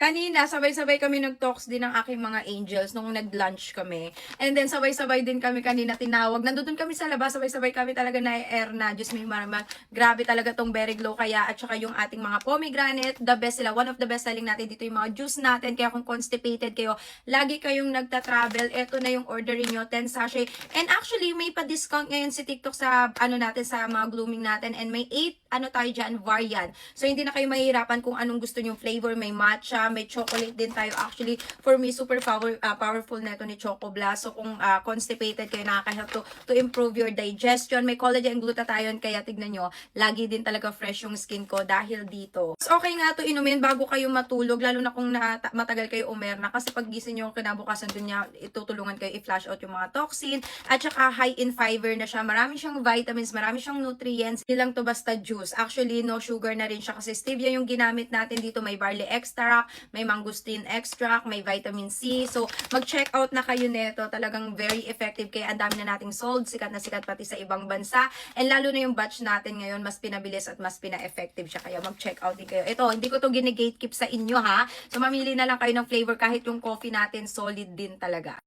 Kanina, sabay-sabay kami nag-talks din ng aking mga angels nung nag-lunch kami. And then, sabay-sabay din kami kanina tinawag. Nandun kami sa labas, sabay-sabay kami talaga na-air na. Diyos may maraman. Grabe talaga tong Berry Glow kaya. At saka yung ating mga pomegranate, the best sila. One of the best selling natin dito yung mga juice natin. Kaya kung constipated kayo, lagi kayong nagta-travel, eto na yung ordering nyo, 10 sachet. And actually, may pa-discount ngayon si TikTok sa ano natin, sa mga glooming natin. And may 8 ano tayo dyan, variant. So, hindi na kayo mahihirapan kung anong gusto nyong flavor. May matcha, may chocolate din tayo. Actually, for me, super powerful na ito ni Choco Blast. So, kung constipated kayo, nakaka-help to improve your digestion. May collagen and glutathione, kaya tignan nyo, lagi din talaga fresh yung skin ko dahil dito. So, okay nga to inumin bago kayo matulog, lalo na kung matagal kayo umerna. Kasi pag gising nyo kinabukasan dun niya, itutulungan kayo i-flush out yung mga toxin. At saka high in fiber na siya. Marami siyang vitamins, marami siyang nutrients. Hindi lang to basta juice. Actually, no sugar na rin siya kasi stevia yung ginamit natin dito. May barley extract, may mangosteen extract, may vitamin C. So, mag-check out na kayo neto. Talagang very effective. Kaya ang dami na nating sold. Sikat na sikat pati sa ibang bansa. And lalo na yung batch natin ngayon, mas pinabilis at mas pina-effective siya. Kaya mag-check out din kayo. Ito, hindi ko to gine-gatekeep sa inyo ha. So, mamili na lang kayo ng flavor kahit yung coffee natin solid din talaga.